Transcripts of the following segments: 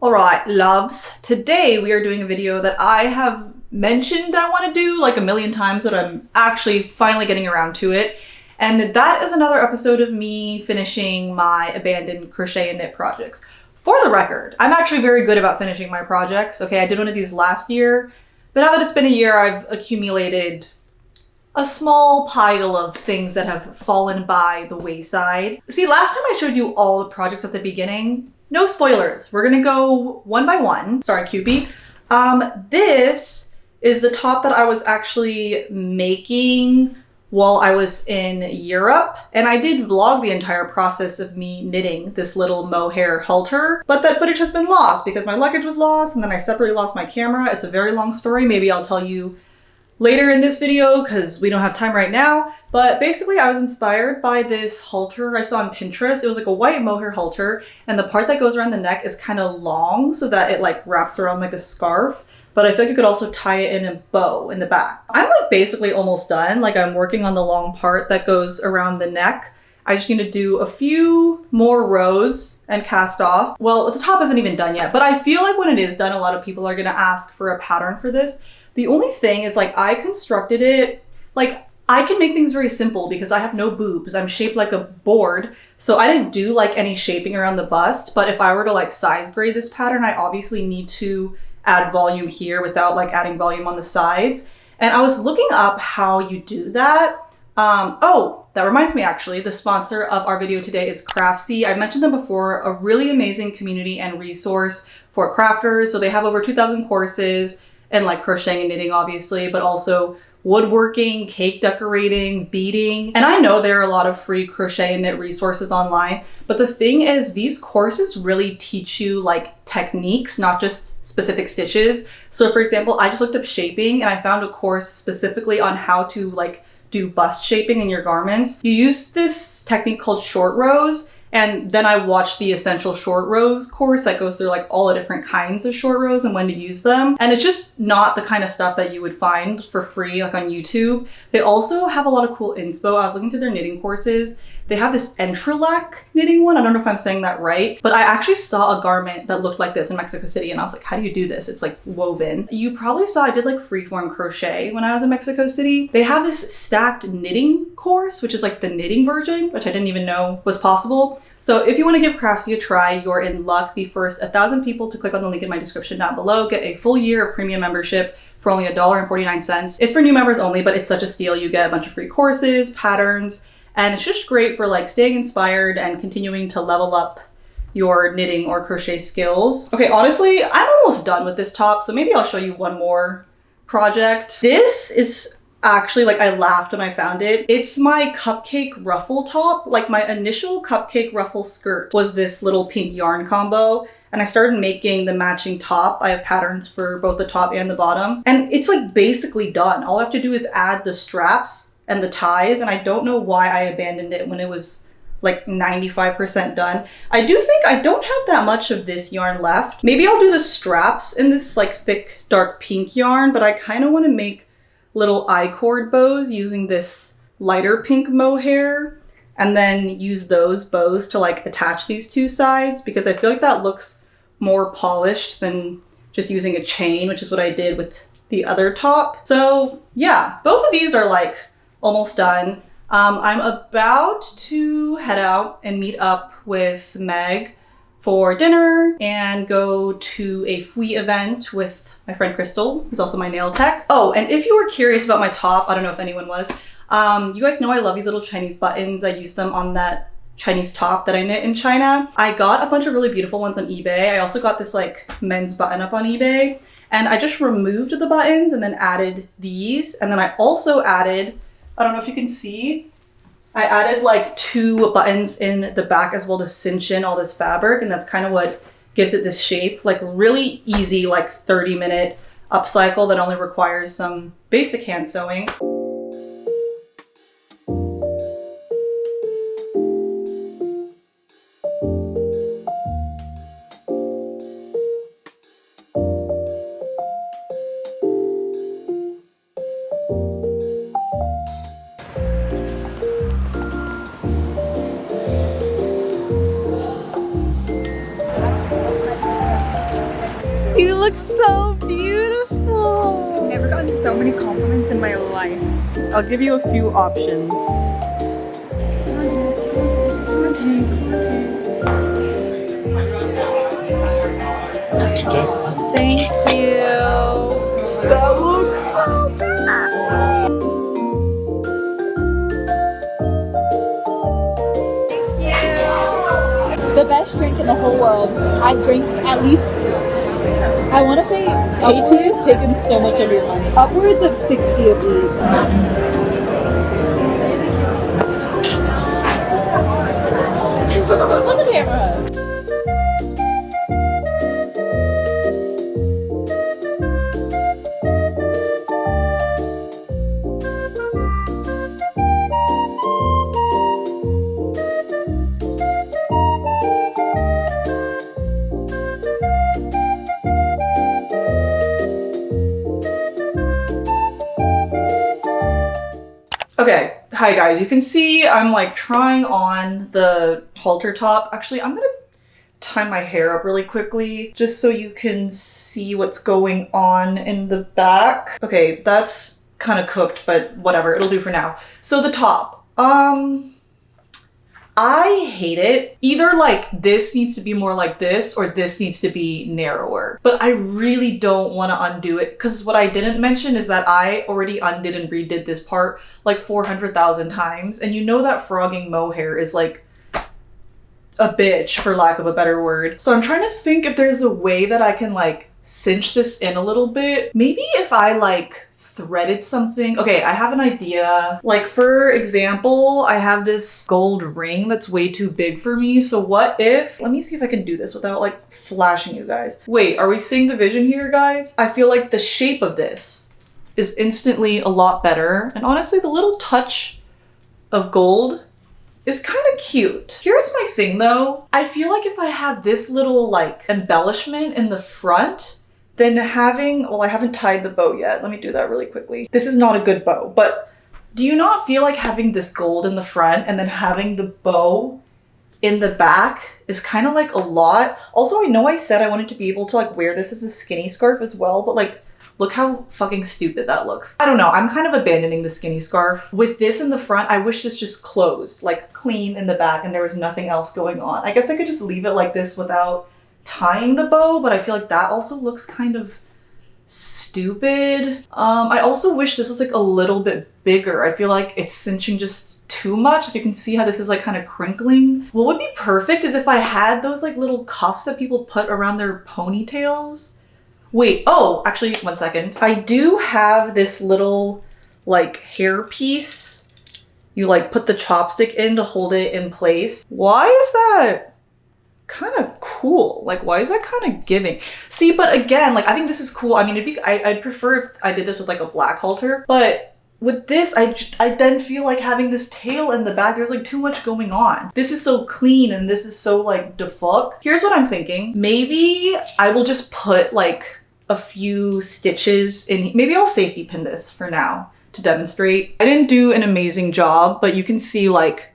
Alright, loves. Today we are doing a video that I have mentioned I want to do like a million times, but I'm actually finally getting around to it. And that is another episode of me finishing my abandoned crochet and knit projects. For the record, I'm actually very good about finishing my projects. Okay, I did one of these last year, but now that it's been a year, I've accumulated a small pile of things that have fallen by the wayside. See, last time I showed you all the projects at the beginning. No spoilers. We're gonna go one by one. Sorry, Cupid. This is the top that I was actually making while I was in Europe. And I did vlog the entire process of me knitting this little mohair halter, but that footage has been lost because my luggage was lost and then I separately lost my camera. It's a very long story. Maybe I'll tell you later in this video because we don't have time right now. But basically I was inspired by this halter I saw on Pinterest. It was like a white mohair halter and the part that goes around the neck is kind of long so that it like wraps around like a scarf. But I feel like you could also tie it in a bow in the back. I'm like basically almost done. Like I'm working on the long part that goes around the neck. I just need to do a few more rows and cast off. Well, the top isn't even done yet, but I feel like when it is done, a lot of people are gonna ask for a pattern for this. The only thing is like I constructed it, like I can make things very simple because I have no boobs. I'm shaped like a board. So I didn't do like any shaping around the bust, but if I were to like size grade this pattern, I obviously need to add volume here without like adding volume on the sides. And I was looking up how you do that. Oh, that reminds me actually, the sponsor of our video today is Craftsy. I mentioned them before, a really amazing community and resource for crafters. So they have over 2,000 courses and like crocheting and knitting obviously, but also woodworking, cake decorating, beading. And I know there are a lot of free crochet and knit resources online, but the thing is these courses really teach you like techniques, not just specific stitches. So for example, I just looked up shaping and I found a course specifically on how to like do bust shaping in your garments. You use this technique called short rows. And then I watched the Essential Short Rows course that goes through like all the different kinds of short rows and when to use them. And it's just not the kind of stuff that you would find for free like on YouTube. They also have a lot of cool inspo. I was looking through their knitting courses. They have this entrelac knitting one. I don't know if I'm saying that right, but I actually saw a garment that looked like this in Mexico City and I was like, how do you do this? It's like woven. You probably saw I did like freeform crochet when I was in Mexico City. They have this stacked knitting course, which is like the knitting version, which I didn't even know was possible. So if you want to give Craftsy a try, you're in luck. The first 1,000 people to click on the link in my description down below get a full year of premium membership for only $1.49. It's for new members only, but it's such a steal. You get a bunch of free courses, patterns, and it's just great for like staying inspired and continuing to level up your knitting or crochet skills. Okay, honestly, I'm almost done with this top, so maybe I'll show you one more project. This is actually, like, I laughed when I found it. It's my cupcake ruffle top. Like my initial cupcake ruffle skirt was this little pink yarn combo. And I started making the matching top. I have patterns for both the top and the bottom. And it's like basically done. All I have to do is add the straps and the ties. And I don't know why I abandoned it when it was like 95% done. I do think I don't have that much of this yarn left. Maybe I'll do the straps in this like thick, dark pink yarn, but I kind of want to make little I-cord bows using this lighter pink mohair and then use those bows to like attach these two sides because I feel like that looks more polished than just using a chain, which is what I did with the other top. So yeah, both of these are like almost done. I'm about to head out and meet up with Meg for dinner and go to a Fui event with my friend Crystal, who's also my nail tech. Oh, and if you were curious about my top, I don't know if anyone was, you guys know I love these little Chinese buttons. I use them on that Chinese top that I knit in China. I got a bunch of really beautiful ones on eBay. I also got this like men's button up on eBay and I just removed the buttons and then added these. And then I also added, I don't know if you can see, I added like 2 buttons in the back as well to cinch in all this fabric. And that's kind of what gives it this shape, like really easy, like 30-minute upcycle that only requires some basic hand sewing. looks so beautiful. I've never gotten so many compliments in my life. I'll give you a few options. Thank you. That looks so good. Thank you. The best drink in the whole world. I drink at least, I want to say, Katie has taken so much of your money. upwards of 60 of these. Look at the camera. Okay, hi guys. You can see I'm like trying on the halter top. Actually, I'm gonna tie my hair up really quickly just so you can see what's going on in the back. Okay, that's kind of cooked, but whatever, it'll do for now. So the top, I hate it. Either like this needs to be more like this or this needs to be narrower. But I really don't want to undo it because what I didn't mention is that I already undid and redid this part like 400,000 times. And you know that frogging mohair is like a bitch, for lack of a better word. So I'm trying to think if there's a way that I can like cinch this in a little bit. Maybe if I like threaded something. Okay, I have an idea. Like for example, I have this gold ring that's way too big for me. So what if, let me see if I can do this without like flashing you guys. Wait, are we seeing the vision here, guys? I feel like the shape of this is instantly a lot better. And honestly, the little touch of gold is kind of cute. Here's my thing though. I feel like if I have this little like embellishment in the front, then having, well, I haven't tied the bow yet. Let me do that really quickly. This is not a good bow, but do you not feel like having this gold in the front and then having the bow in the back is kind of like a lot? Also, I know I said I wanted to be able to like wear this as a skinny scarf as well, but like, look how fucking stupid that looks. I don't know, I'm kind of abandoning the skinny scarf. With this in the front, I wish this just closed, like clean in the back and there was nothing else going on. I guess I could just leave it like this without tying the bow, but I feel like that also looks kind of stupid. I also wish this was like a little bit bigger. I feel like it's cinching just too much. Like you can see how this is like kind of crinkling. What would be perfect is if I had those like little cuffs that people put around their ponytails. Wait, oh, actually, one second. I do have this little like hair piece. You like put the chopstick in to hold it in place. Why is that kind of cool? Like, why is that kind of giving? See, but again, like, I think this is cool. I mean, I'd prefer if I did this with like a black halter, but with this, I then feel like having this tail in the back, there's like too much going on. This is so clean and this is so like the fuck. Here's what I'm thinking. Maybe I will just put like a few stitches in. Maybe I'll safety pin this for now to demonstrate. I didn't do an amazing job, but you can see like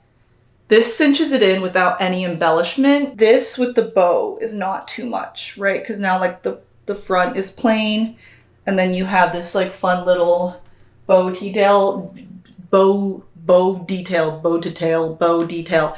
this cinches it in without any embellishment. This with the bow is not too much, right? Because now like the front is plain and then you have this like fun little bow detail.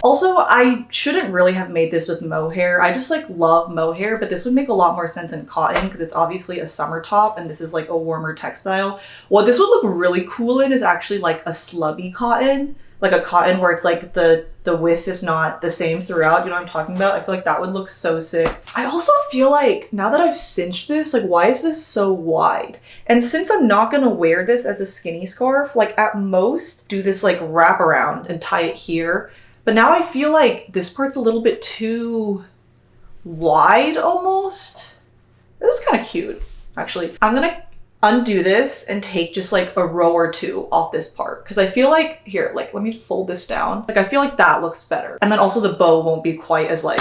Also, I shouldn't really have made this with mohair. I just like love mohair, but this would make a lot more sense in cotton because it's obviously a summer top and this is like a warmer textile. What this would look really cool in is actually like a slubby cotton. Like a cotton where it's like the width is not the same throughout. You know what I'm talking about? I feel like that would look so sick. I also feel like now that I've cinched this, like why is this so wide? And since I'm not gonna wear this as a skinny scarf, like at most do this like wrap around and tie it here. But now I feel like this part's a little bit too wide almost. This is kind of cute, actually. I'm gonna undo this and take just like a row or two off this part because I feel like, here, like let me fold this down. Like I feel like that looks better. And then also the bow won't be quite as like,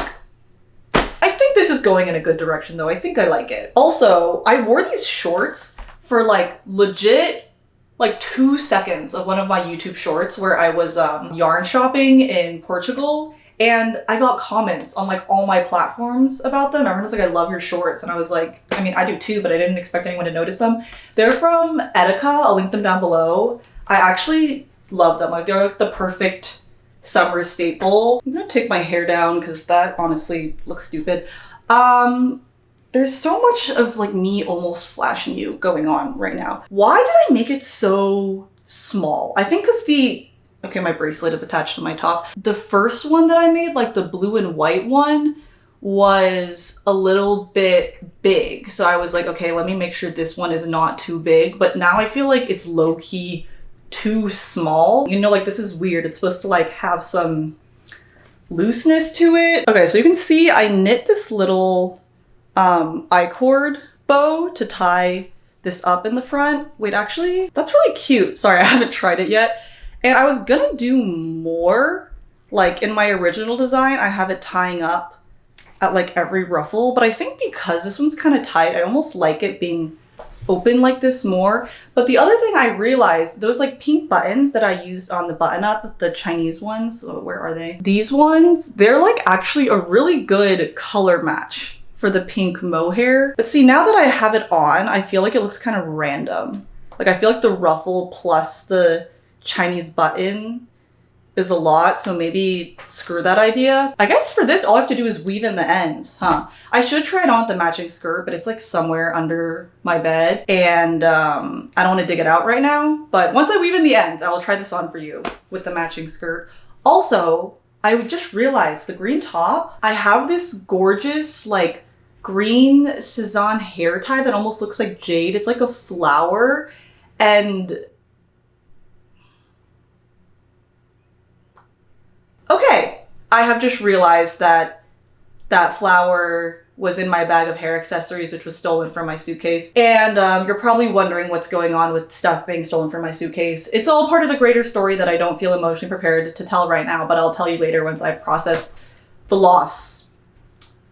I think this is going in a good direction though. I think I like it. Also, I wore these shorts for like legit like 2 seconds of one of my YouTube shorts where I was yarn shopping in Portugal. And I got comments on like all my platforms about them. Everyone's like, I love your shorts. And I was like, I mean, I do too, but I didn't expect anyone to notice them. They're from Etika. I'll link them down below. I actually love them. Like they're like the perfect summer staple. I'm gonna take my hair down because that honestly looks stupid. There's so much of like me almost flashing you going on right now. Why did I make it so small? I think because okay, my bracelet is attached to my top. The first one that I made, like the blue and white one, was a little bit big. So I was like, okay, let me make sure this one is not too big. But now I feel like it's low-key too small. You know, like this is weird. It's supposed to like have some looseness to it. Okay, so you can see I knit this little I-cord bow to tie this up in the front. Wait, actually, that's really cute. Sorry, I haven't tried it yet. And I was gonna do more, like in my original design, I have it tying up at like every ruffle, but I think because this one's kind of tight, I almost like it being open like this more. But the other thing I realized, those like pink buttons that I used on the button up, the Chinese ones, where are they? These ones, they're like actually a really good color match for the pink mohair. But see, now that I have it on, I feel like it looks kind of random. Like I feel like the ruffle plus the Chinese button is a lot, so maybe screw that idea. I guess for this, all I have to do is weave in the ends, huh? I should try it on with the matching skirt, but it's like somewhere under my bed, and I don't want to dig it out right now. But once I weave in the ends, I will try this on for you with the matching skirt. Also, I just realized the green top, I have this gorgeous like green Cezanne hair tie that almost looks like jade. It's like a flower, and okay, I have just realized that that flower was in my bag of hair accessories, which was stolen from my suitcase. And you're probably wondering what's going on with stuff being stolen from my suitcase. It's all part of the greater story that I don't feel emotionally prepared to tell right now, but I'll tell you later once I've processed the loss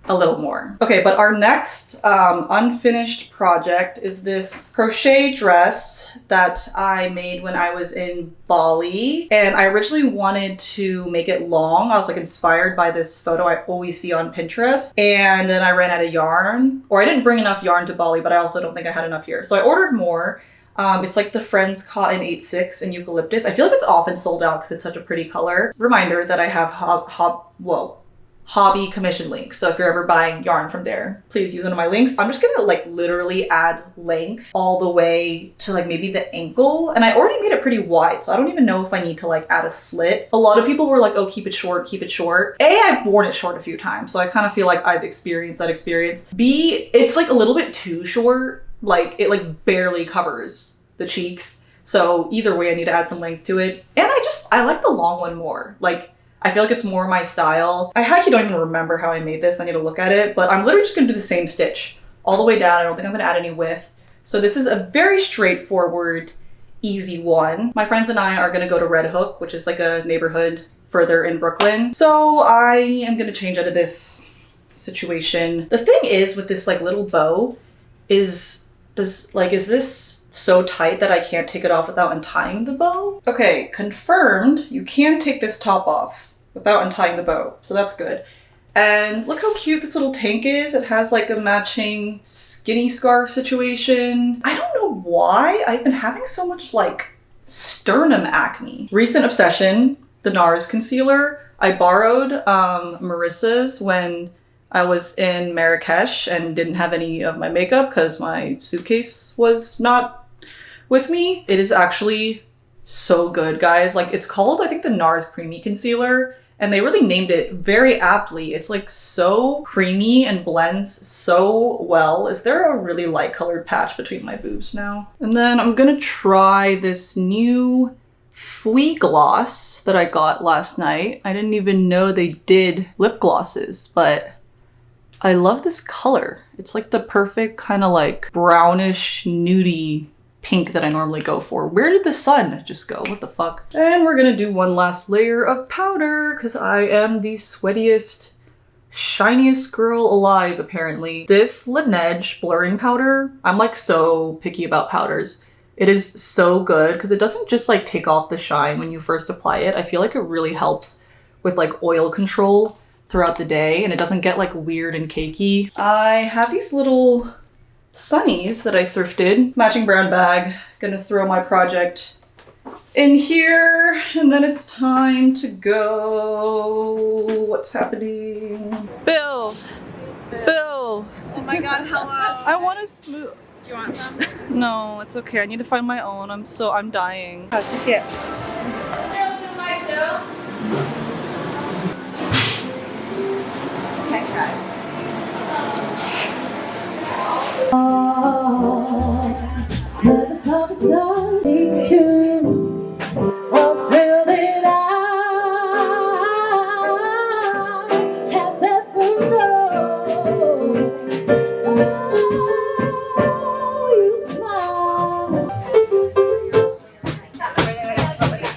a little more. Okay, but our next unfinished project is this crochet dress that I made when I was in Bali. And I originally wanted to make it long. I was like inspired by this photo I always see on Pinterest. And then I ran out of yarn, or I didn't bring enough yarn to Bali, but I also don't think I had enough here. So I ordered more. It's like the Friends Cotton 8/6 in eucalyptus. I feel like it's often sold out because it's such a pretty color. Reminder that I have hobby commission links. So if you're ever buying yarn from there, please use one of my links. I'm just gonna like literally add length all the way to like maybe the ankle. And I already made it pretty wide, so I don't even know if I need to like add a slit. A lot of people were like, oh, keep it short, keep it short. A, I've worn it short a few times, so I kind of feel like I've experienced that experience. B, it's like a little bit too short. Like it like barely covers the cheeks. So either way, I need to add some length to it. And I like the long one more. Like, I feel like it's more my style. I actually don't even remember how I made this. I need to look at it, but I'm literally just gonna do the same stitch all the way down. I don't think I'm gonna add any width. So this is a very straightforward, easy one. My friends and I are gonna go to Red Hook, which is like a neighborhood further in Brooklyn. So I am gonna change out of this situation. The thing is with this like little bow is this so tight that I can't take it off without untying the bow? Okay, confirmed, you can take this top off without untying the bow, so that's good. And look how cute this little tank is. It has like a matching skinny scarf situation. I don't know why I've been having so much like sternum acne. Recent obsession, the NARS concealer. I borrowed Marissa's when I was in Marrakesh and didn't have any of my makeup because my suitcase was not with me. It is actually so good, guys. Like it's called, I think, the NARS Creamy Concealer, and they really named it very aptly. It's like so creamy and blends so well. Is there a really light colored patch between my boobs now? And then I'm gonna try this new Fui gloss that I got last night. I didn't even know they did lip glosses, but I love this color. It's like the perfect kind of like brownish, nudie pink that I normally go for. Where did the sun just go? What the fuck? And we're gonna do one last layer of powder because I am the sweatiest, shiniest girl alive, apparently. This Laneige blurring powder, I'm like so picky about powders. It is so good because it doesn't just like take off the shine when you first apply it. I feel like it really helps with like oil control throughout the day and it doesn't get like weird and cakey. I have these little sunnies that I thrifted. Matching brown bag. Gonna throw my project in here and then it's time to go. What's happening? Bill! Bill! Oh my god, hello. I want to smooth. Do you want some? No, it's okay. I need to find my own. I'm dying. Así sí.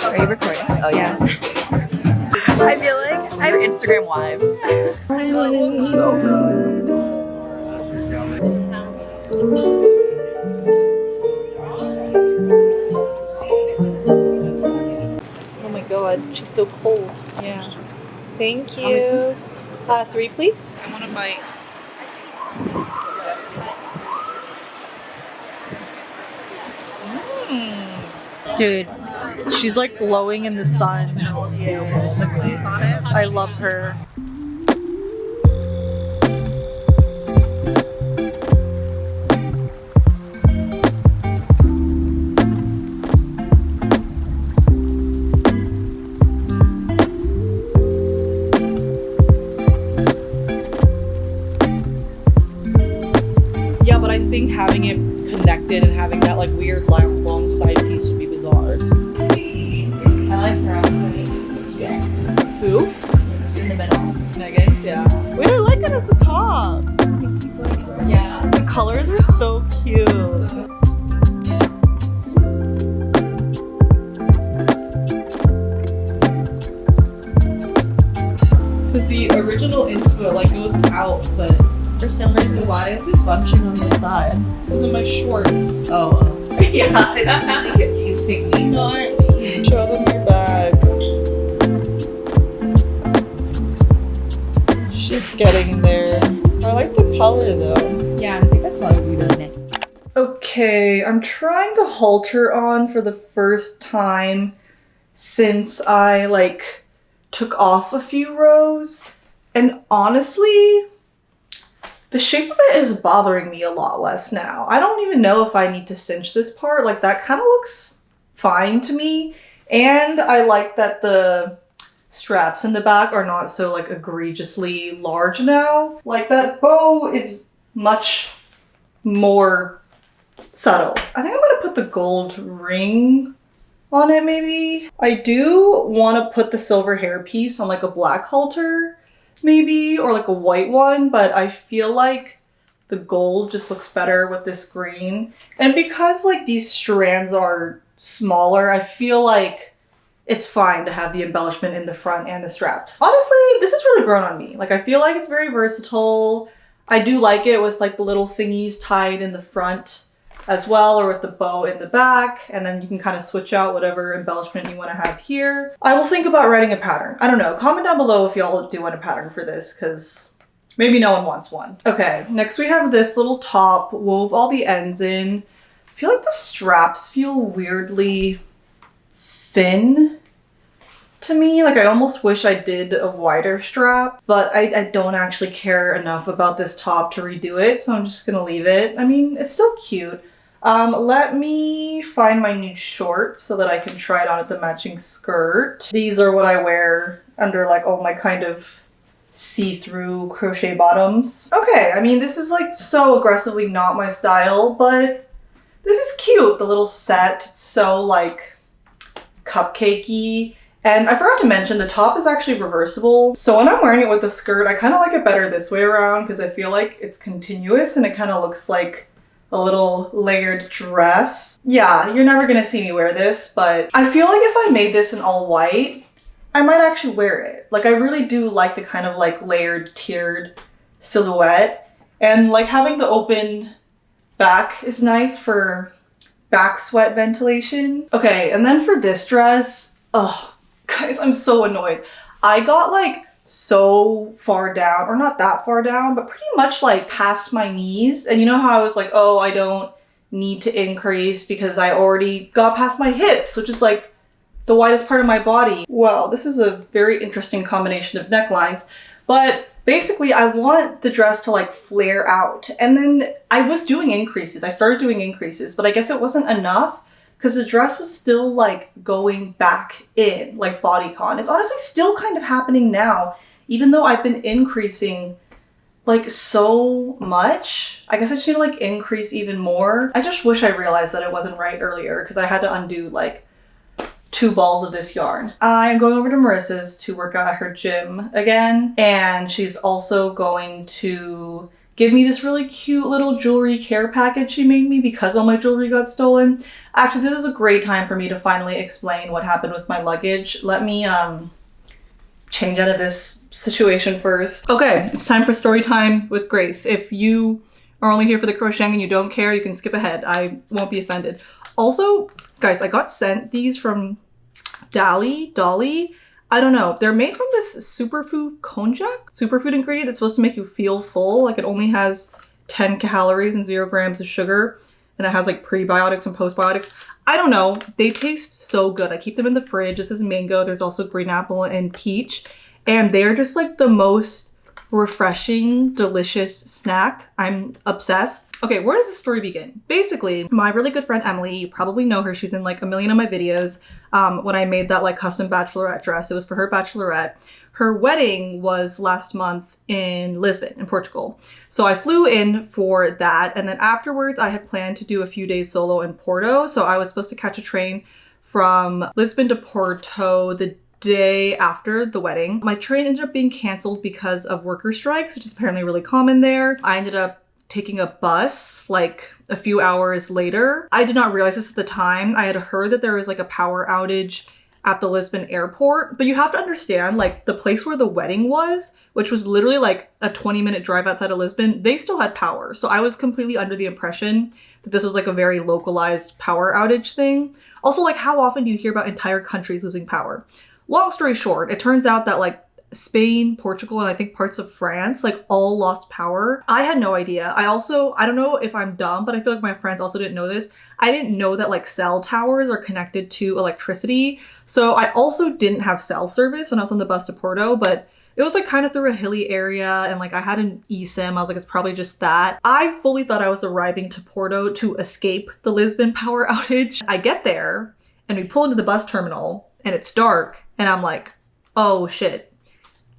Are you recording? Oh yeah. I feel like I have Instagram wives. That looks so good. Oh my god, she's so cold. Yeah. Thank you. 3 please. I want to bite. Dude, she's like glowing in the sun. The glaze on it. I love her. Yeah, but I think having it connected and having that like weird long side piece would be bizarre. I like her outfit. Who? In the middle. Megan? Yeah. Wait, I like it as a top. Yeah. The colors are so cute. Because the original inspo like goes out, but for some reason, why is it bunching on the side? Because of my shorts. Oh. Yeah, it's really confusing me. No, show them your bag. She's getting there. I like the color though. Yeah, I think the color would be really nice. Okay, I'm trying the halter on for the first time since I like took off a few rows. And honestly, the shape of it is bothering me a lot less now. I don't even know if I need to cinch this part. Like that kind of looks fine to me. And I like that the straps in the back are not so like egregiously large now. Like that bow is much more subtle. I think I'm gonna put the gold ring on it maybe. I do want to put the silver hairpiece on like a black halter maybe, or like a white one, but I feel like the gold just looks better with this green. And because like these strands are smaller, I feel like it's fine to have the embellishment in the front and the straps. Honestly, this has really grown on me. Like I feel like it's very versatile. I do like it with like the little thingies tied in the front as well, or with the bow in the back, and then you can kind of switch out whatever embellishment you want to have here. I will think about writing a pattern. I don't know, comment down below if y'all do want a pattern for this, because maybe no one wants one. Okay, next we have this little top, wove all the ends in. I feel like the straps feel weirdly thin to me. Like I almost wish I did a wider strap, but I don't actually care enough about this top to redo it, so I'm just gonna leave it. I mean, it's still cute. Let me find my new shorts so that I can try it on with the matching skirt. These are what I wear under like all my kind of see-through crochet bottoms. Okay, I mean, this is like so aggressively not my style, but this is cute. The little set, it's so like cupcakey. And I forgot to mention, the top is actually reversible. So when I'm wearing it with the skirt, I kind of like it better this way around because I feel like it's continuous and it kind of looks like a little layered dress. Yeah, you're never gonna see me wear this, but I feel like if I made this in all white, I might actually wear it. Like I really do like the kind of like layered, tiered silhouette. And like having the open back is nice for back sweat ventilation. Okay, and then for this dress, oh, guys, I'm so annoyed. I got like so far down, or not that far down, but pretty much like past my knees. And you know how I was like, oh, I don't need to increase because I already got past my hips, which is like the widest part of my body. Wow, this is a very interesting combination of necklines. But basically I want the dress to like flare out. And then I was doing increases. I started doing increases, but I guess it wasn't enough because the dress was still like going back in, like bodycon. It's honestly still kind of happening now, even though I've been increasing like so much. I guess I just need to like increase even more. I just wish I realized that it wasn't right earlier because I had to undo like 2 balls of this yarn. I'm going over to Marissa's to work out at her gym again, and she's also going to give me this really cute little jewelry care package she made me because all my jewelry got stolen. Actually, this is a great time for me to finally explain what happened with my luggage. Let me change out of this situation first. Okay, it's time for story time with Grace. If you are only here for the crocheting and you don't care, you can skip ahead. I won't be offended. Also, guys, I got sent these from Dolly. I don't know. They're made from this superfood konjac, superfood ingredient that's supposed to make you feel full. Like it only has 10 calories and 0 grams of sugar. And it has like prebiotics and postbiotics. I don't know. They taste so good. I keep them in the fridge. This is mango. There's also green apple and peach. And they're just like the most refreshing, delicious snack. I'm obsessed. Okay, where does the story begin? Basically, my really good friend Emily, you probably know her. She's in like a million of my videos. When I made that like custom bachelorette dress, it was for her bachelorette. Her wedding was last month in Lisbon, in Portugal. So I flew in for that. And then afterwards, I had planned to do a few days solo in Porto. So I was supposed to catch a train from Lisbon to Porto the day after the wedding. My train ended up being canceled because of worker strikes, which is apparently really common there. I ended up taking a bus like a few hours later. I did not realize this at the time. I had heard that there was like a power outage at the Lisbon airport, but you have to understand like the place where the wedding was, which was literally like a 20-minute drive outside of Lisbon, they still had power. So I was completely under the impression that this was like a very localized power outage thing. Also, like how often do you hear about entire countries losing power? Long story short, it turns out that like Spain, Portugal, and I think parts of France, like all lost power. I had no idea. I don't know if I'm dumb, but I feel like my friends also didn't know this. I didn't know that like cell towers are connected to electricity. So I also didn't have cell service when I was on the bus to Porto, but it was like kind of through a hilly area and like I had an eSIM. I was like, it's probably just that. I fully thought I was arriving to Porto to escape the Lisbon power outage. I get there and we pull into the bus terminal and it's dark and I'm like, oh shit.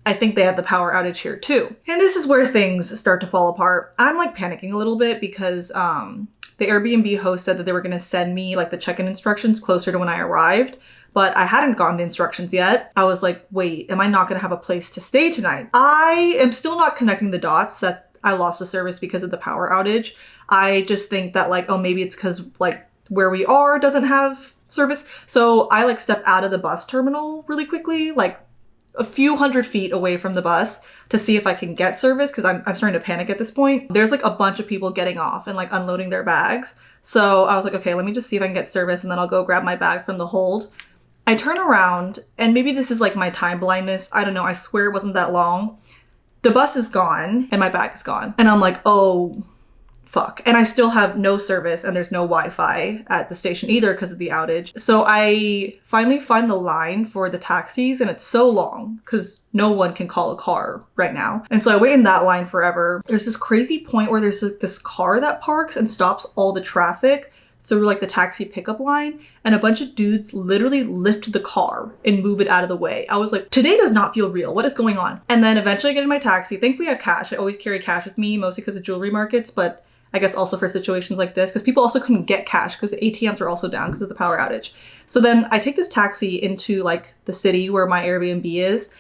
I think they have the power outage here too. And this is where things start to fall apart. I'm like panicking a little bit because the Airbnb host said that they were gonna send me like the check-in instructions closer to when I arrived, but I hadn't gotten the instructions yet. I was like, wait, am I not gonna have a place to stay tonight? I am still not connecting the dots that I lost the service because of the power outage. I just think that like, oh, maybe it's because like where we are doesn't have service. So I like step out of the bus terminal really quickly, like a few hundred feet away from the bus to see if I can get service because I'm starting to panic at this point. There's like a bunch of people getting off and like unloading their bags. So I was like, okay, let me just see if I can get service and then I'll go grab my bag from the hold. I turn around and maybe this is like my time blindness. I don't know. I swear it wasn't that long. The bus is gone and my bag is gone. And I'm like, oh, fuck. And I still have no service and there's no Wi-Fi at the station either because of the outage. So I finally find the line for the taxis and it's so long because no one can call a car right now. And so I wait in that line forever. There's this crazy point where there's like this car that parks and stops all the traffic through like the taxi pickup line and a bunch of dudes literally lift the car and move it out of the way. I was like, today does not feel real. What is going on? And then eventually I get in my taxi. Thankfully I have cash. I always carry cash with me, mostly because of jewelry markets, but I guess also for situations like this, because people also couldn't get cash because the ATMs were also down because of the power outage. So then I take this taxi into like the city where my Airbnb is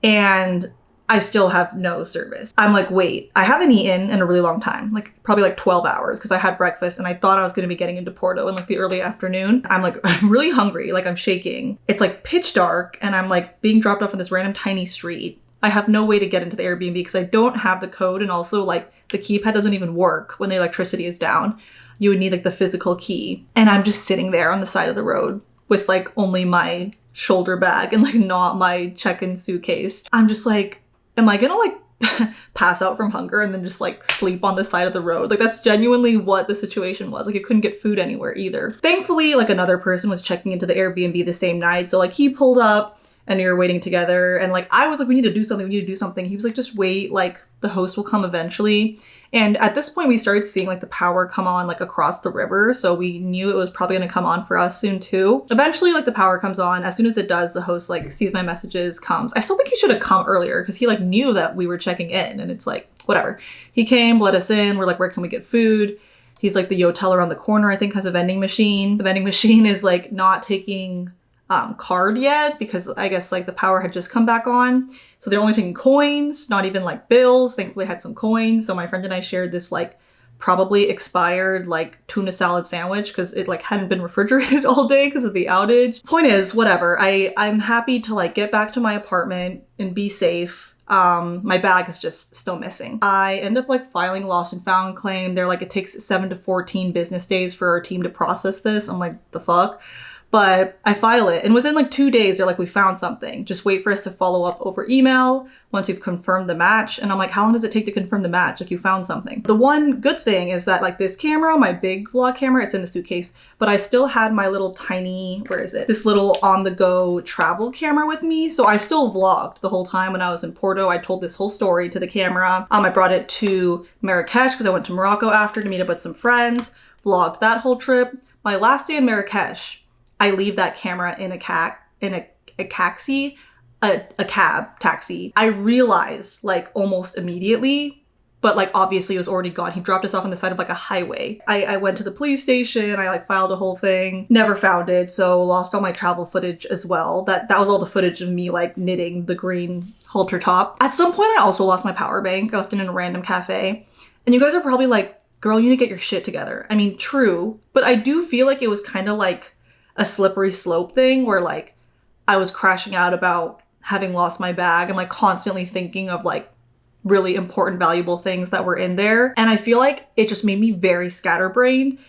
and I still have no service. I'm like, wait, I haven't eaten in a really long time, like probably like 12 hours because I had breakfast and I thought I was going to be getting into Porto in like the early afternoon. I'm like, I'm really hungry, like I'm shaking. It's like pitch dark and I'm like being dropped off on this random tiny street. I have no way to get into the Airbnb because I don't have the code and also like the keypad doesn't even work when the electricity is down. You would need like the physical key. And I'm just sitting there on the side of the road with like only my shoulder bag and like not my check-in suitcase. I'm just like, am I gonna like pass out from hunger and then just like sleep on the side of the road? Like that's genuinely what the situation was. Like you couldn't get food anywhere either. Thankfully, like another person was checking into the Airbnb the same night. So like he pulled up and we were waiting together and like I was like, we need to do something. He was like, just wait, like the host will come eventually. And at this point we started seeing like the power come on like across the river. So we knew it was probably going to come on for us soon too. Eventually like the power comes on. As soon as it does, the host like sees my messages, comes. I still think he should have come earlier because he like knew that we were checking in and it's like, whatever. He came, let us in. We're like, where can we get food? He's like, the Yotel around the corner, I think has a vending machine. The vending machine is like not taking card yet because I guess like the power had just come back on. So they're only taking coins, not even like bills. Thankfully I had some coins. So my friend and I shared this like probably expired like tuna salad sandwich because it like hadn't been refrigerated all day because of the outage. Point is, whatever. I'm happy to like get back to my apartment and be safe. My bag is just still missing. I end up like filing lost and found claim. They're like, it takes 7 to 14 business days for our team to process this. I'm like, the fuck? But I file it and within like 2 days, they're like, we found something. Just wait for us to follow up over email once we've confirmed the match. And I'm like, how long does it take to confirm the match? Like you found something. The one good thing is that like this camera, my big vlog camera, it's in the suitcase, but I still had my little tiny, where is it? This little on the go travel camera with me. So I still vlogged the whole time when I was in Porto. I told this whole story to the camera. I brought it to Marrakesh because I went to Morocco after to meet up with some friends, vlogged that whole trip. My last day in Marrakesh, I leave that camera in a cab taxi. I realized like almost immediately, but like obviously it was already gone. He dropped us off on the side of like a highway. I went to the police station. I like filed a whole thing, never found it. So lost all my travel footage as well. That was all the footage of me like knitting the green halter top. At some point I also lost my power bank. I left it in a random cafe. And you guys are probably like, girl, you need to get your shit together. I mean, true, but I do feel like it was kind of like a slippery slope thing where like I was crashing out about having lost my bag and like constantly thinking of like really important, valuable things that were in there. And I feel like it just made me very scatterbrained.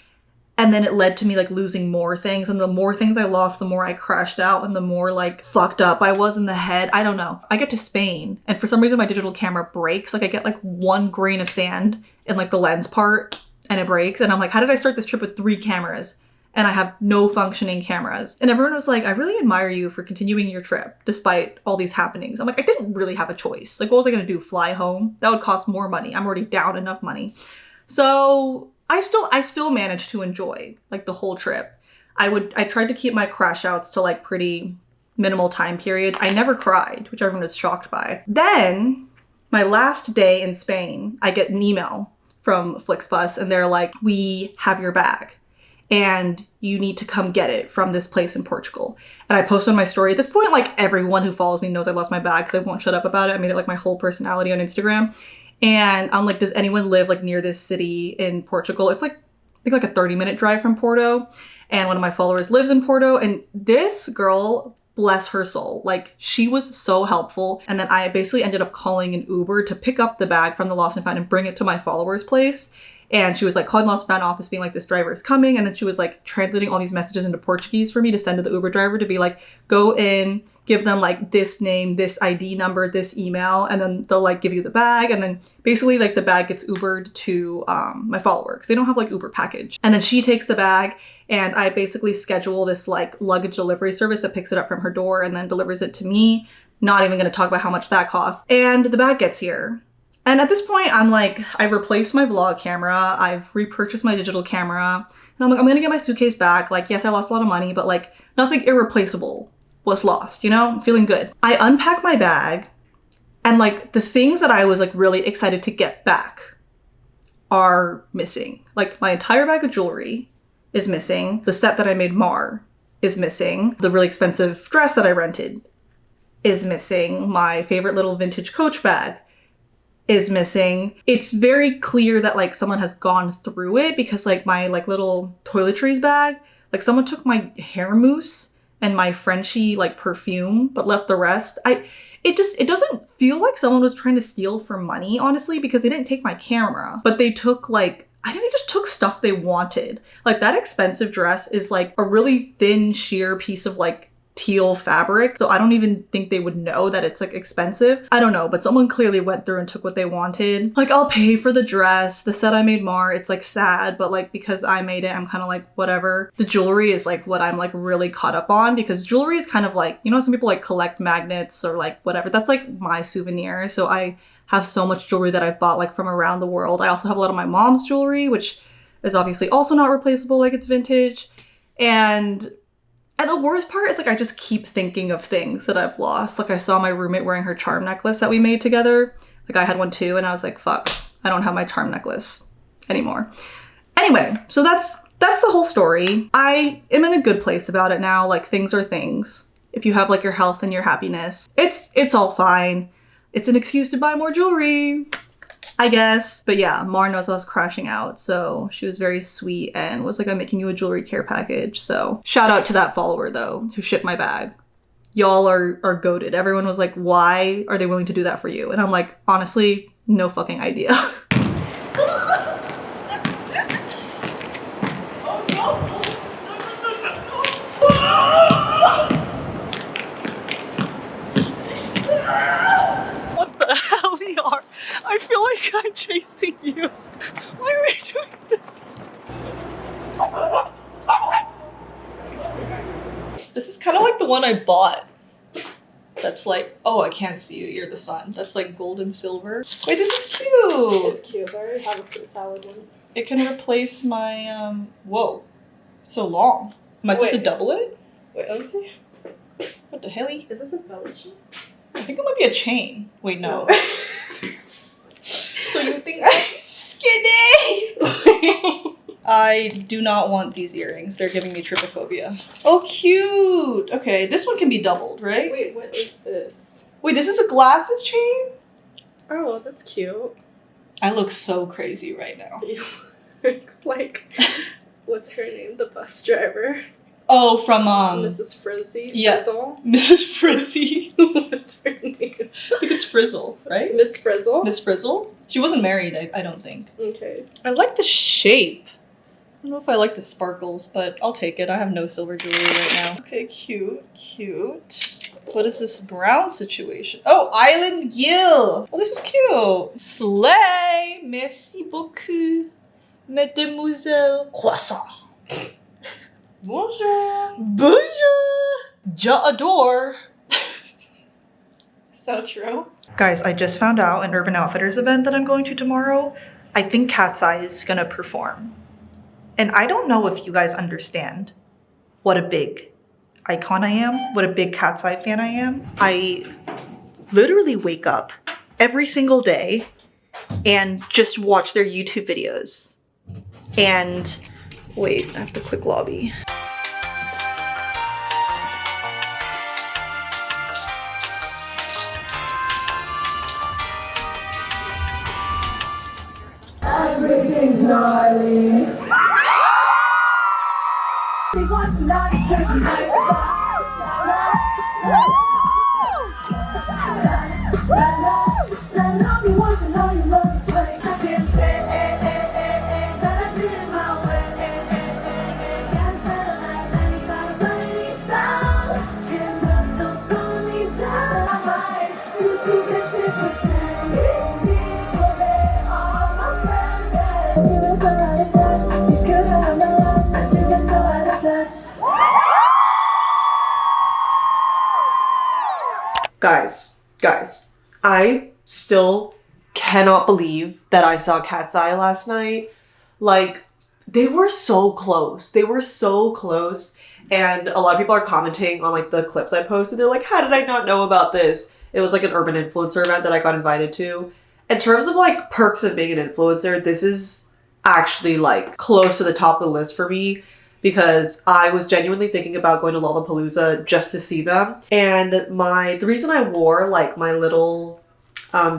And then it led to me like losing more things. And the more things I lost, the more I crashed out and the more like fucked up I was in the head. I don't know. I get to Spain and for some reason my digital camera breaks. Like I get like 1 grain of sand in like the lens part and it breaks. And I'm like, how did I start this trip with 3 cameras? And I have no functioning cameras. And everyone was like, I really admire you for continuing your trip despite all these happenings. I'm like, I didn't really have a choice. Like, what was I gonna do, fly home? That would cost more money. I'm already down enough money. So I still managed to enjoy like the whole trip. I tried to keep my crash outs to like pretty minimal time periods. I never cried, which everyone was shocked by. Then my last day in Spain, I get an email from Flixbus and they're like, we have your bag and you need to come get it from this place in Portugal. And I post on my story. At this point, like everyone who follows me knows I lost my bag because I won't shut up about it. I made it like my whole personality on Instagram. And I'm like, does anyone live like near this city in Portugal? It's like, I think like a 30-minute drive from Porto. And one of my followers lives in Porto. And this girl, bless her soul, like she was so helpful. And then I basically ended up calling an Uber to pick up the bag from the lost and found and bring it to my follower's place. And she was like calling lost and found office being like, this driver is coming. And then she was like translating all these messages into Portuguese for me to send to the Uber driver to be like, go in, give them like this name, this ID number, this email, and then they'll like give you the bag. And then basically like the bag gets Ubered to my follower because they don't have like Uber package. And then she takes the bag and I basically schedule this like luggage delivery service that picks it up from her door and then delivers it to me. Not even going to talk about how much that costs. And the bag gets here. And at this point, I'm like, I've replaced my vlog camera. I've repurchased my digital camera. And I'm like, I'm going to get my suitcase back. Like, yes, I lost a lot of money, but like nothing irreplaceable was lost, you know? I'm feeling good. I unpack my bag and like the things that I was like really excited to get back are missing. Like my entire bag of jewelry is missing. The set that I made Mar is missing. The really expensive dress that I rented is missing. My favorite little vintage Coach bag is missing. It's very clear that like someone has gone through it because like my like little toiletries bag, like someone took my hair mousse and my Frenchie like perfume, but left the rest. It doesn't feel like someone was trying to steal for money, honestly, because they didn't take my camera, but they took like, I think they just took stuff they wanted. Like that expensive dress is like a really thin sheer piece of like teal fabric, so I don't even think they would know that it's like expensive. I don't know, but someone clearly went through and took what they wanted. Like, I'll pay for the dress. The set I made Mar, it's like sad, but like because I made it, I'm kind of like whatever. The jewelry is like what I'm like really caught up on, because jewelry is kind of like, you know, some people like collect magnets or like whatever. That's like my souvenir. So I have so much jewelry that I've bought like from around the world. I also have a lot of my mom's jewelry, which is obviously also not replaceable, like it's vintage. And the worst part is like I just keep thinking of things that I've lost. Like I saw my roommate wearing her charm necklace that we made together. Like I had one too, and I was like, fuck, I don't have my charm necklace anymore. Anyway, so that's the whole story. I am in a good place about it now. Like things are things. If you have like your health and your happiness, it's all fine. It's an excuse to buy more jewelry, I guess. But yeah, Mar knows I was crashing out, so she was very sweet and was like, I'm making you a jewelry care package. So shout out to that follower though, who shipped my bag. Y'all are goated. Everyone was like, why are they willing to do that for you? And I'm like, honestly, no fucking idea. I feel like I'm chasing you. Why are we doing this? This is kind of like the one I bought. That's like, oh, I can't see you. You're the sun. That's like gold and silver. Wait, this is cute. It's cute. I already have a fruit salad one. It can replace my, whoa, so long. Am I supposed to double it? Wait, let me see. What the hell? Is this a belly chain? I think it might be a chain. Wait, no. So you think I'm skinny? I do not want these earrings. They're giving me trypophobia. Oh, cute. Okay, this one can be doubled, right? Wait, what is this? Wait, this is a glasses chain? Oh, that's cute. I look so crazy right now. You look like, what's her name? The bus driver. Oh, from Mrs. Frizzy? Yeah. Frizzle? Mrs. Frizzy. What's her name? I think it's Frizzle, right? Miss Frizzle? Miss Frizzle? She wasn't married, I don't think. Okay. I like the shape. I don't know if I like the sparkles, but I'll take it. I have no silver jewelry right now. Okay, cute, cute. What is this brown situation? Oh, Island Gill. Oh, this is cute. Slay. Merci beaucoup, mademoiselle. Croissant. Bonjour. Bonjour. J'adore. So true. Guys, I just found out an Urban Outfitters event that I'm going to tomorrow. I think Cat's Eye is gonna perform. And I don't know if you guys understand what a big icon I am, what a big Cat's Eye fan I am. I literally wake up every single day and just watch their YouTube videos. And wait, I have to click lobby. Everything's gnarly. He wants to not just nice. He wants to know you love the place. I can say that I did it my way. Gas better like 95 running eastbound. Hands up, don't slow me down. I might just do this shit pretend. These people, they are my friends. You look so out of touch. You could have no love, but you look so out of touch. Guys, I still cannot believe that I saw Cat's Eye last night. Like, they were so close. They were so close. And a lot of people are commenting on like the clips I posted. They're like, how did I not know about this? It was like an urban influencer event that I got invited to. In terms of like perks of being an influencer, this is actually like close to the top of the list for me, because I was genuinely thinking about going to Lollapalooza just to see them. And the reason I wore like my little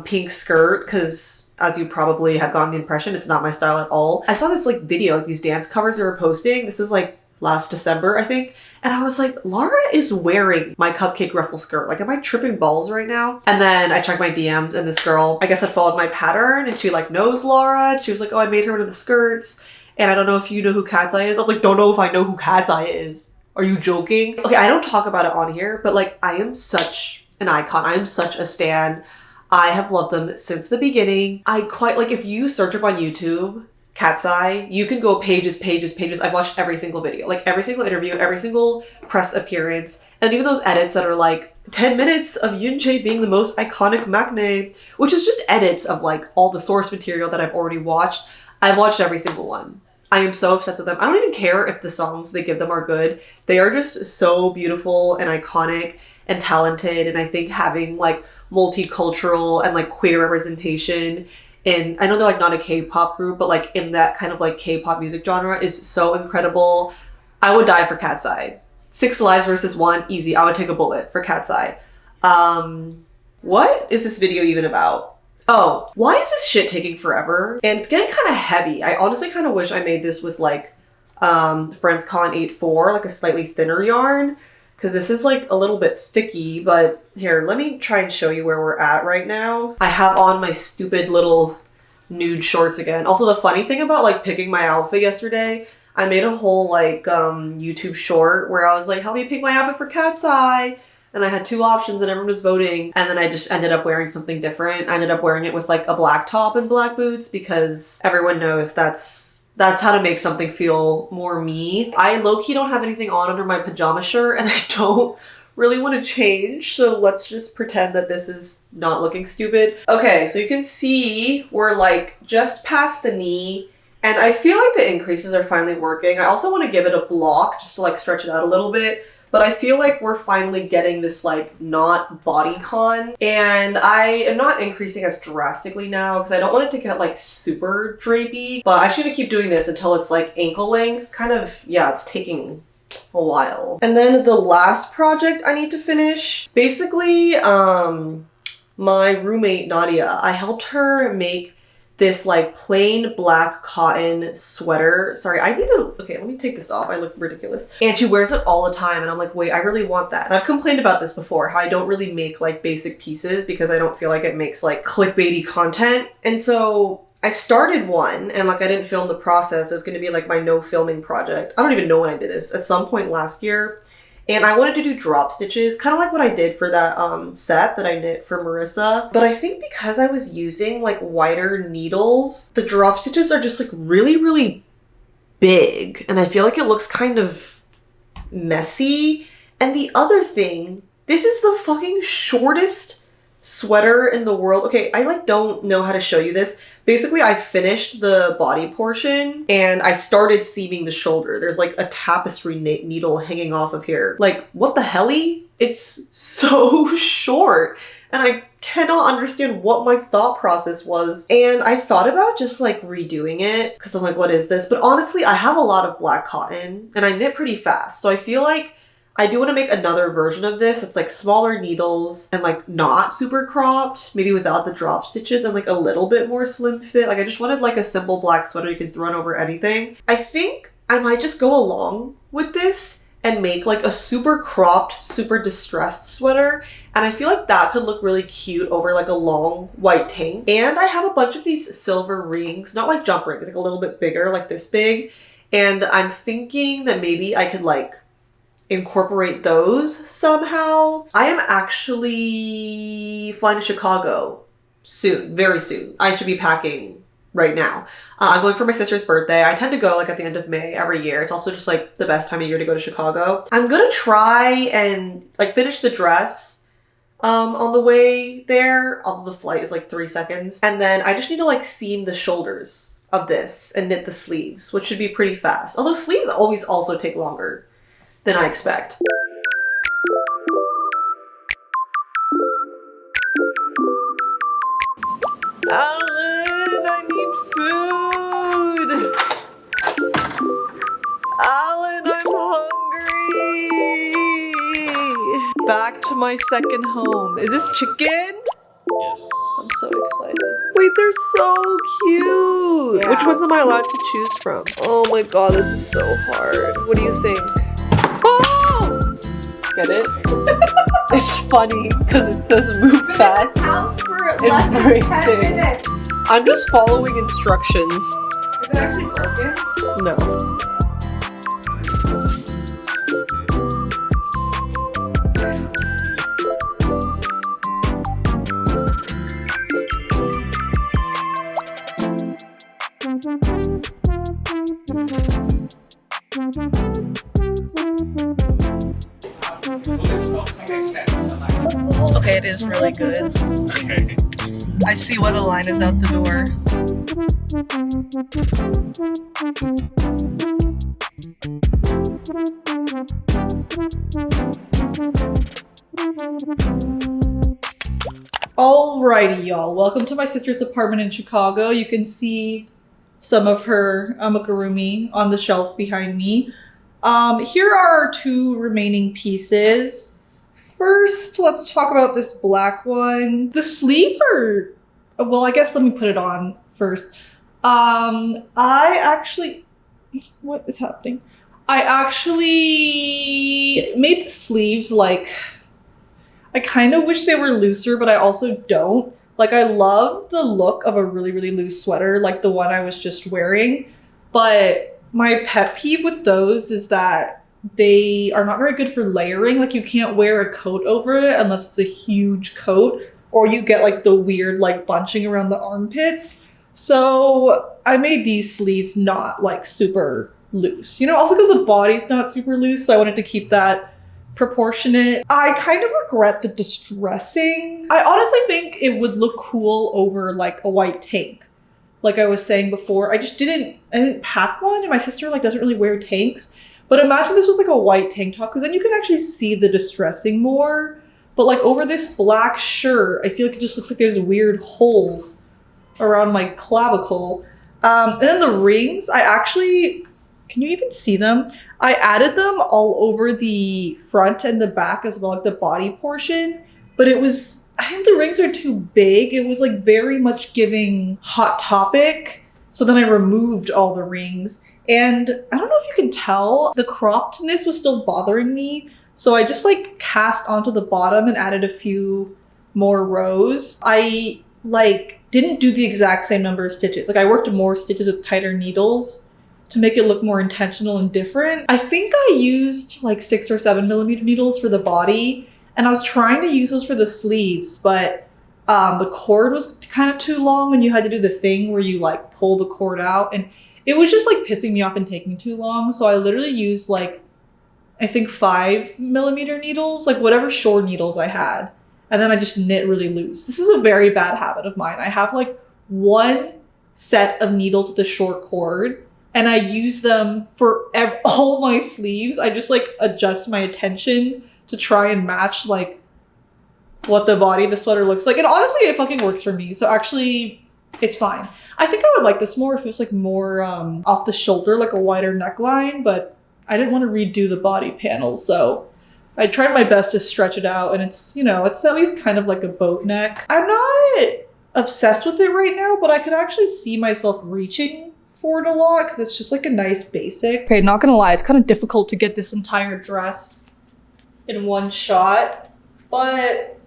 pink skirt, because as you probably have gotten the impression, it's not my style at all. I saw this like video, like these dance covers they were posting. This was like last December, I think. And I was like, Laura is wearing my cupcake ruffle skirt. Like, am I tripping balls right now? And then I checked my DMs and this girl, I guess, had followed my pattern and she like knows Laura. She was like, oh, I made her one of the skirts. And I don't know if you know who Cat's Eye is. I was like, don't know if I know who Cat's Eye is. Are you joking? Okay, I don't talk about it on here, but like I am such an icon. I am such a stan. I have loved them since the beginning. I quite like, if you search up on YouTube, Cat's Eye, you can go pages. I've watched every single video, like every single interview, every single press appearance, and even those edits that are like 10 minutes of Yoonjae being the most iconic maknae, which is just edits of like all the source material that I've already watched. I've watched every single one. I am so obsessed with them. I don't even care if the songs they give them are good. They are just so beautiful and iconic and talented, and I think having like multicultural and like queer representation in, I know they're like not a K-pop group, but like in that kind of like K-pop music genre is so incredible. I would die for Cat's Eye. 6 lives versus 1, easy. I would take a bullet for Cat's Eye. What is this video even about? Oh, why is this shit taking forever? And it's getting kind of heavy. I honestly kind of wish I made this with like Friends Con 8.4, like a slightly thinner yarn, because this is like a little bit thicky. But here, let me try and show you where we're at right now. I have on my stupid little nude shorts again. Also, the funny thing about like picking my outfit yesterday, I made a whole like YouTube short where I was like, help me pick my outfit for Cat's Eye. And I had 2 options and everyone was voting. And then I just ended up wearing something different. I ended up wearing it with like a black top and black boots because everyone knows that's how to make something feel more me. I low-key don't have anything on under my pajama shirt and I don't really want to change. So let's just pretend that this is not looking stupid. Okay, so you can see we're like just past the knee. And I feel like the increases are finally working. I also want to give it a block just to like stretch it out a little bit. But I feel like we're finally getting this like not bodycon. And I am not increasing as drastically now because I don't want it to get like super drapey. But I should keep doing this until it's like ankle length. Kind of, yeah, it's taking a while. And then the last project I need to finish. Basically, my roommate Nadia, I helped her make this like plain black cotton sweater. Sorry, okay, let me take this off. I look ridiculous. And she wears it all the time. And I'm like, wait, I really want that. And I've complained about this before, how I don't really make like basic pieces because I don't feel like it makes like clickbaity content. And so I started one and like I didn't film the process. It was going to be like my no filming project. I don't even know when I did this. At some point last year. And I wanted to do drop stitches, kind of like what I did for that set that I knit for Marissa. But I think because I was using like wider needles, the drop stitches are just like really, really big. And I feel like it looks kind of messy. And the other thing, this is the fucking shortest sweater in the world. Okay, I like don't know how to show you this. Basically, I finished the body portion and I started seaming the shoulder. There's like a tapestry needle hanging off of here. Like, what the helly? It's so short. And I cannot understand what my thought process was. And I thought about just like redoing it because I'm like, what is this? But honestly, I have a lot of black cotton and I knit pretty fast. So I feel like I do want to make another version of this. It's like smaller needles and like not super cropped, maybe without the drop stitches and like a little bit more slim fit. Like I just wanted like a simple black sweater you can throw on over anything. I think I might just go along with this and make like a super cropped, super distressed sweater. And I feel like that could look really cute over like a long white tank. And I have a bunch of these silver rings, not like jump rings, like a little bit bigger, like this big. And I'm thinking that maybe I could like incorporate those somehow. I am actually flying to Chicago soon, very soon. I should be packing right now. I'm going for my sister's birthday. I tend to go like at the end of May every year. It's also just like the best time of year to go to Chicago. I'm gonna try and like finish the dress on the way there, although the flight is like 3 seconds. And then I just need to like seam the shoulders of this and knit the sleeves, which should be pretty fast. Although sleeves always also take longer than I expect. Alan, I need food! Alan, I'm hungry! Back to my second home. Is this chicken? Yes. I'm so excited. Wait, they're so cute! Yeah. Which ones am I allowed to choose from? Oh my god, this is so hard. What do you think? Oh! Get it? It's funny because it says move fast. House for and less than break 10 things. minutes. I'm just following instructions. Is it actually broken? No. Okay, it is really good. I see why the line is out the door. Alrighty, y'all. Welcome to my sister's apartment in Chicago. You can see some of her amigurumi on the shelf behind me. Here are our 2 remaining pieces. First, let's talk about this black one. The sleeves are, well, I guess let me put it on first. What is happening? I actually made the sleeves like, I kind of wish they were looser, but I also don't. Like, I love the look of a really, really loose sweater, like the one I was just wearing. But my pet peeve with those is that they are not very good for layering. Like, you can't wear a coat over it unless it's a huge coat, or you get like the weird like bunching around the armpits. So I made these sleeves not like super loose, you know, also because the body's not super loose. So I wanted to keep that proportionate. I kind of regret the distressing. I honestly think it would look cool over like a white tank. Like I was saying before, I didn't pack one, and my sister like doesn't really wear tanks. But imagine this with like a white tank top, because then you can actually see the distressing more. But like over this black shirt, I feel like it just looks like there's weird holes around my clavicle. And then the rings, can you even see them? I added them all over the front and the back as well, like the body portion. But I think the rings are too big. It was like very much giving Hot Topic. So then I removed all the rings. And I don't know if you can tell, the croppedness was still bothering me. So I just like cast onto the bottom and added a few more rows. I like didn't do the exact same number of stitches. Like I worked more stitches with tighter needles to make it look more intentional and different. I think I used like 6 or 7 millimeter needles for the body, and I was trying to use those for the sleeves, but the cord was kind of too long, and you had to do the thing where you like pull the cord out, and it was just like pissing me off and taking too long. So I literally used like, I think 5 millimeter needles, like whatever short needles I had. And then I just knit really loose. This is a very bad habit of mine. I have like one set of needles with a short cord, and I use them for all my sleeves. I just like adjust my attention to try and match like what the body of the sweater looks like. And honestly, it fucking works for me. So actually, it's fine. I think I would like this more if it was like more off the shoulder, like a wider neckline, but I didn't want to redo the body panels. So I tried my best to stretch it out, and it's, you know, it's at least kind of like a boat neck. I'm not obsessed with it right now, but I could actually see myself reaching for it a lot because it's just like a nice basic. Okay, not gonna lie, it's kind of difficult to get this entire dress in one shot, but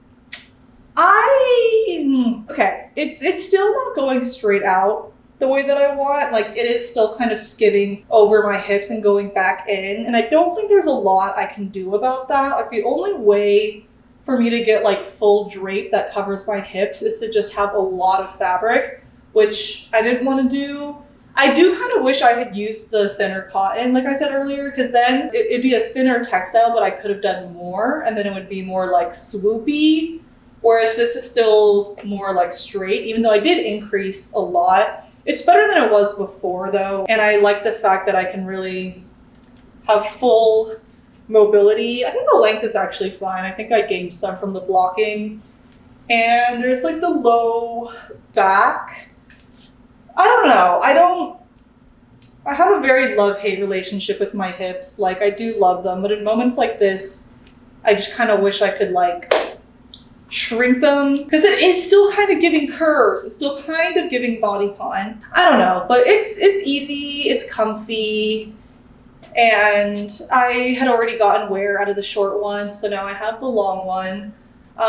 it's still not going straight out the way that I want. Like, it is still kind of skimming over my hips and going back in, and I don't think there's a lot I can do about that. Like, the only way for me to get like full drape that covers my hips is to just have a lot of fabric, which I didn't want to do. I do kind of wish I had used the thinner cotton, like I said earlier, because then it'd be a thinner textile, but I could have done more, and then it would be more like swoopy. Whereas this is still more like straight, even though I did increase a lot. It's better than it was before though. And I like the fact that I can really have full mobility. I think the length is actually fine. I think I gained some from the blocking. And there's like the low back. I don't know. I have a very love-hate relationship with my hips. Like, I do love them, but in moments like this, I just kind of wish I could like shrink them, because it is still kind of giving curves. It's still kind of giving bodycon. I don't know, but it's easy, it's comfy, and I had already gotten wear out of the short one, so now I have the long one.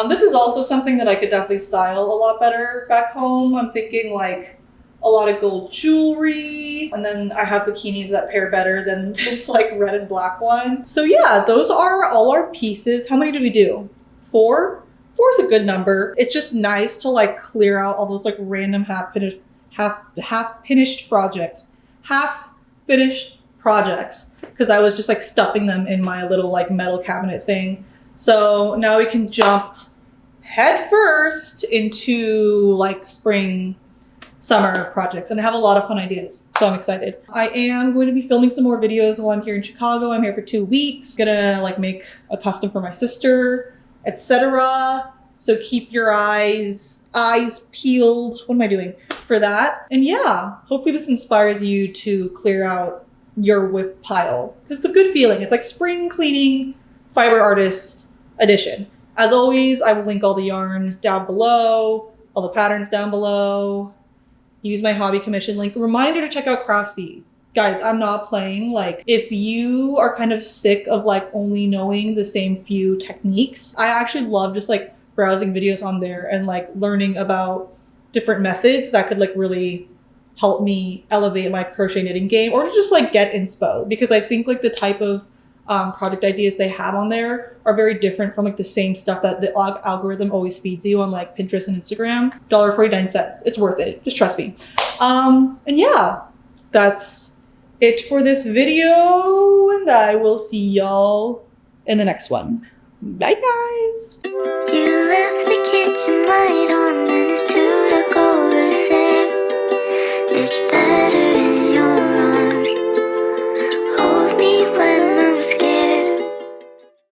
This is also something that I could definitely style a lot better back home. I'm thinking like a lot of gold jewelry, and then I have bikinis that pair better than this like red and black one. So yeah, those are all our pieces. How many did we do? 4? 4 is a good number. It's just nice to like clear out all those like random half finished projects. Half finished projects because I was just like stuffing them in my little like metal cabinet thing. So now we can jump head first into like spring, summer projects, and I have a lot of fun ideas, so I'm excited. I am going to be filming some more videos while I'm here in Chicago. I'm here for 2 weeks. Gonna like make a custom for my sister, etc. So keep your eyes peeled. What am I doing for that? And yeah, hopefully this inspires you to clear out your whip pile. It's a good feeling. It's like spring cleaning fiber artist edition. As always, I will link all the yarn down below, all the patterns down below. Use my hobby commission link. Reminder to check out Craftsy. Guys, I'm not playing. Like, if you are kind of sick of like only knowing the same few techniques, I actually love just like browsing videos on there and like learning about different methods that could like really help me elevate my crochet knitting game, or to just like get inspo, because I think like the type of project ideas they have on there are very different from like the same stuff that the algorithm always feeds you on like Pinterest and Instagram. $1.49. It's worth it. Just trust me. And yeah, that's it for this video, and I will see y'all in the next one. Bye guys. You left the kitchen light on and it's 2 to go the same. It's better.